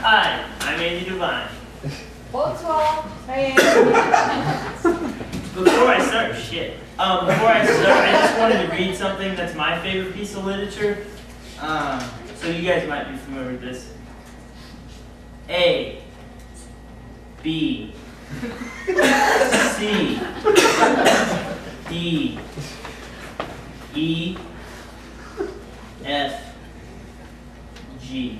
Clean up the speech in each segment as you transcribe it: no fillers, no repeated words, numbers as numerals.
Hi, I'm Andy Devine. Bonsoir. Hey. Before I start, I just wanted to read something that's my favorite piece of literature. So you guys might be familiar with this. A, B, C, D, E, F, G,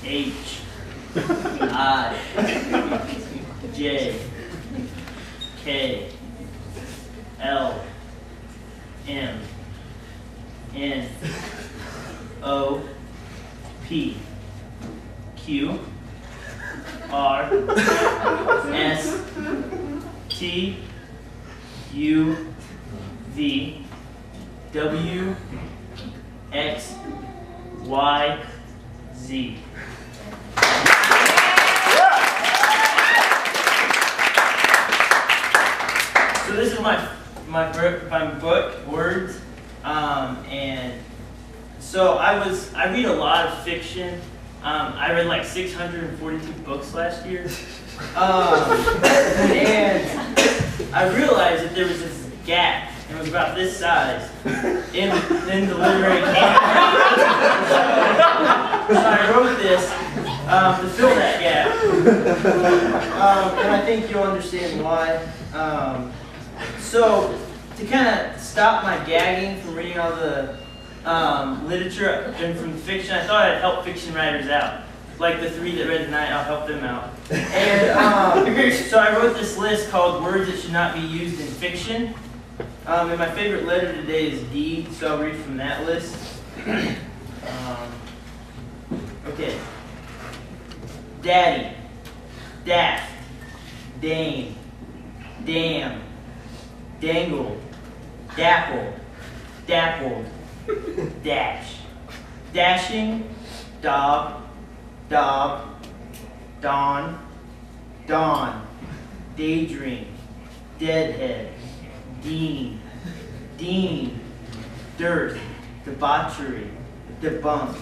H, I, J, K, L, M, N, O, P, Q, R, S, T, U, V, W, X, Y, Z. So this is my book, Words, and so I read a lot of fiction. I read like 642 books last year, and I realized that there was this gap. It was about this size in the literary canon. So I wrote this to fill that gap, and I think you'll understand why. So to kind of stop my gagging from reading all the literature and from fiction, I thought I'd help fiction writers out. Like the three that read tonight, I'll help them out. And so I wrote this list called Words That Should Not Be Used in Fiction. And my favorite letter today is D, so I'll read from that list. Okay. Daddy, daft, dame, damn, dangle, dapple, dappled, dash, dashing, daub, daub, dawn, dawn, daydream, deadhead, dean, dean, dearth, debauchery, debunk,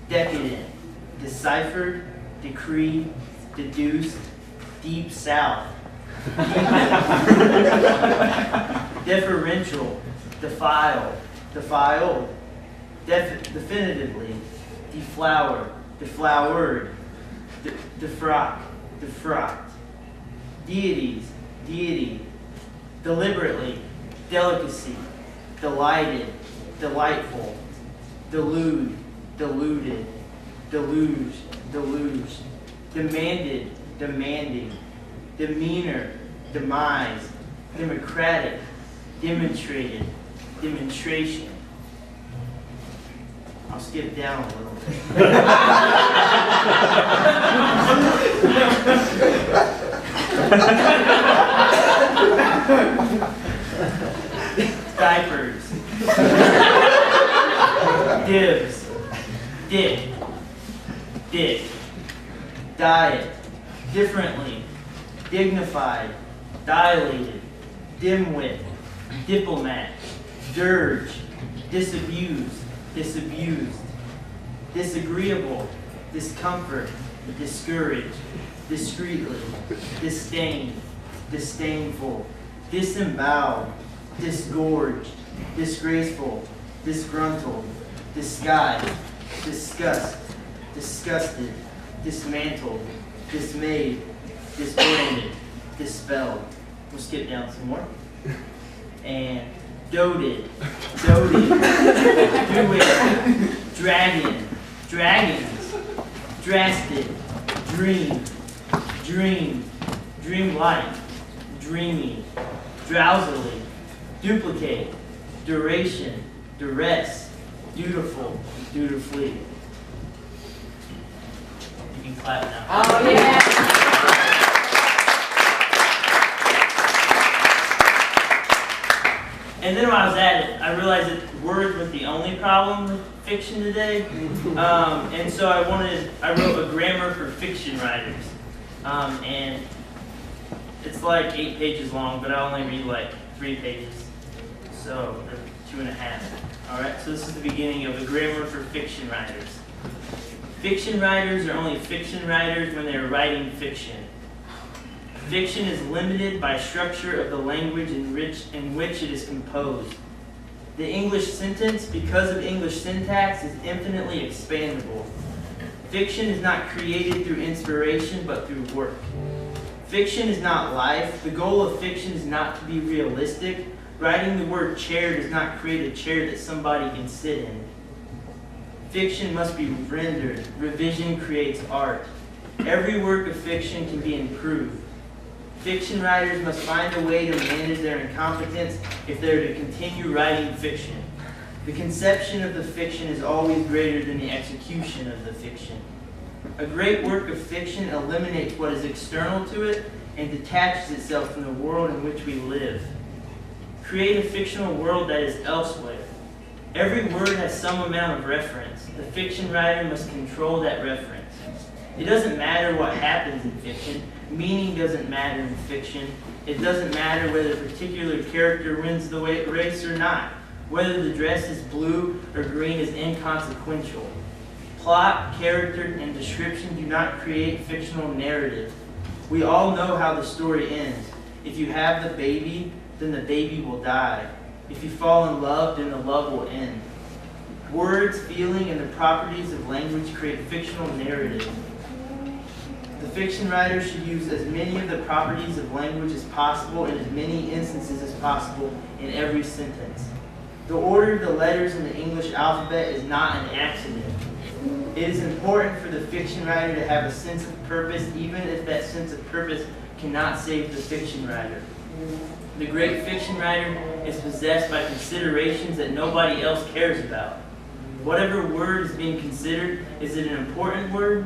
decadent, deciphered, decree, deduced, deep south, deferential, defile, defiled, definitively, deflower, deflowered, defrock, defrocked, deities, deity, deliberately, delicacy, delighted, delightful, delude, deluded, deluge, deluge, demanded, demanding, demeanor, demise, democratic, demonstrated, demonstration. I'll skip down a little bit. Diapers, dibs, dick, dick, diet, differently, dignified, dilated, dimwit, diplomat, dirge, disabused, disabused, disagreeable, discomfort, discouraged, discreetly, disdain, disdainful, disemboweled, disgorged, disgraceful, disgruntled, disguised, disgust, disgusted, dismantled, dismayed, disbranded, dispelled. We'll skip down some more. And doted, doted, doing, dragon, dragons, drastic, dream, dream, dreamlike, dreamy, drowsily, duplicate, duration, duress, dutiful, dutifully. You can clap now. Oh, yeah. And then when I was at it, I realized that words was the only problem with fiction today. And so I wrote a grammar for fiction writers. And it's like 8 pages long, but I only read like 3 pages. So, or 2.5. Alright, so this is the beginning of a grammar for fiction writers. Fiction writers are only fiction writers when they are writing fiction. Fiction is limited by structure of the language in which it is composed. The English sentence, because of English syntax, is infinitely expandable. Fiction is not created through inspiration, but through work. Fiction is not life. The goal of fiction is not to be realistic. Writing the word chair does not create a chair that somebody can sit in. Fiction must be rendered. Revision creates art. Every work of fiction can be improved. Fiction writers must find a way to manage their incompetence if they are to continue writing fiction. The conception of the fiction is always greater than the execution of the fiction. A great work of fiction eliminates what is external to it and detaches itself from the world in which we live. Create a fictional world that is elsewhere. Every word has some amount of reference. The fiction writer must control that reference. It doesn't matter what happens in fiction. Meaning doesn't matter in fiction. It doesn't matter whether a particular character wins the race or not. Whether the dress is blue or green is inconsequential. Plot, character, and description do not create fictional narrative. We all know how the story ends. If you have the baby, then the baby will die. If you fall in love, then the love will end. Words, feeling, and the properties of language create fictional narrative. The fiction writer should use as many of the properties of language as possible in as many instances as possible in every sentence. The order of the letters in the English alphabet is not an accident. It is important for the fiction writer to have a sense of purpose, even if that sense of purpose cannot save the fiction writer. The great fiction writer is possessed by considerations that nobody else cares about. Whatever word is being considered, is it an important word?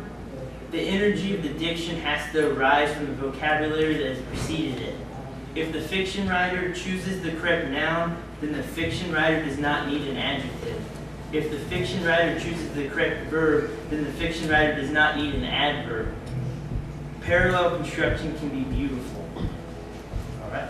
The energy of the diction has to arise from the vocabulary that has preceded it. If the fiction writer chooses the correct noun, then the fiction writer does not need an adjective. If the fiction writer chooses the correct verb, then the fiction writer does not need an adverb. Parallel construction can be beautiful. All right.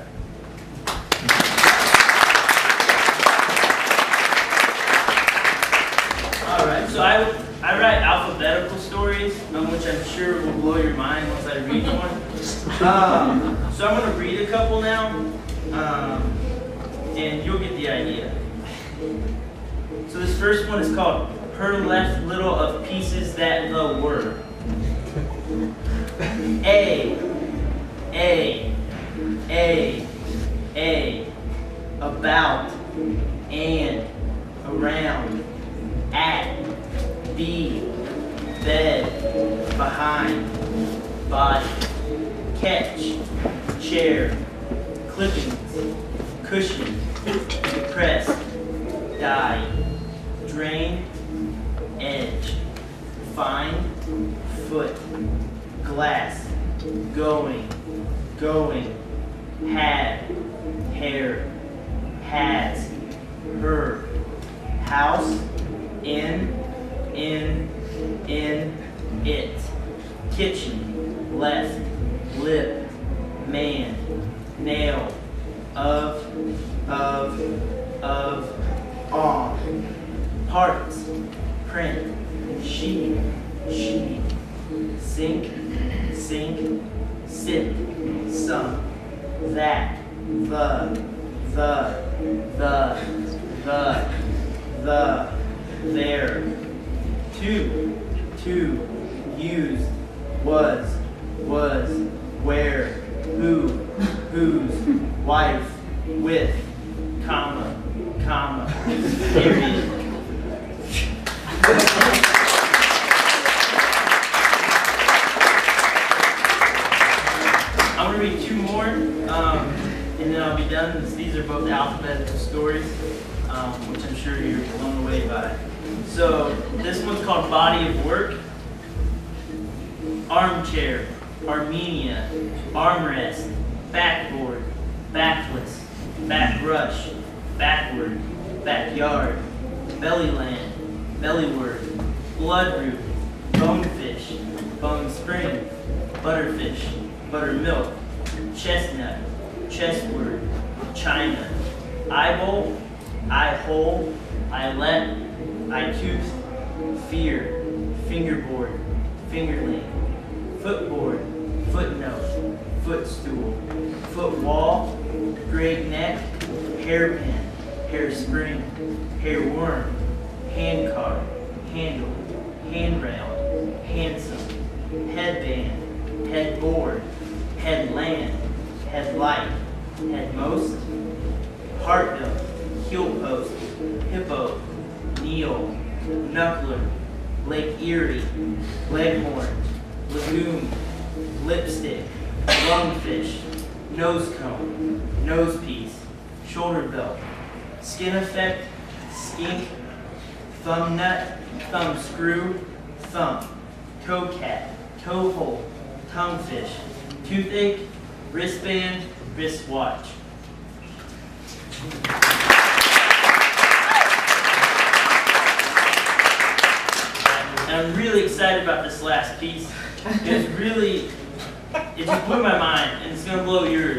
All right, so I write alphabetical stories, which I'm sure will blow your mind once I read one. So I'm going to read a couple now, and you'll get the idea. So this first one is called Her Left Little of Pieces That the Were. A, about, and, around, at, be, bed, behind, body, catch, chair, clippings, cushion, depressed, die, drain, edge, find, foot, glass, going, had, hair, has, her, house, in, it, kitchen, left, lip, man, nail, of, on, parts, print, she, sink, sit, some, that, the, there, to, used, was, where, who, whose, wife, with, comma, period. I'm going to read two more, and then I'll be done. These are both alphabetical stories, which I'm sure you're blown away by. So this one's called Body of Work. Armchair, Armenia, armrest, backboard, backless, backrush, backward, backyard, bellyland, bellyword, bloodroot, bonefish, bone spring, butterfish, buttermilk, chestnut, chestword, china, eyeball, eyehole, eyelet, eyetooth, fear, fingerboard, fingerling, footboard, footnote, footstool, footwall, great neck, hairpin, hairspring, hairworm, handcar, handle, handrail, handsome, headband, headboard, headland, headlight, headmost, heartdove, heel post, hippo, kneel, knuckler, Lake Erie, leghorn, lagoon, lipstick, lungfish, nose cone, nose piece, shoulder belt, skin effect, skink, thumb nut, thumb screw, thump, toe cat, toe hole, tongue fish, toothache, wristband, wristwatch. And I'm really excited about this last piece. It just blew my mind, and it's going to blow yours.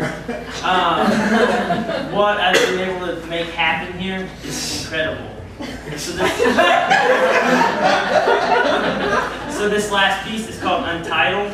What I've been able to make happen here is incredible. So this last piece is called Untitled.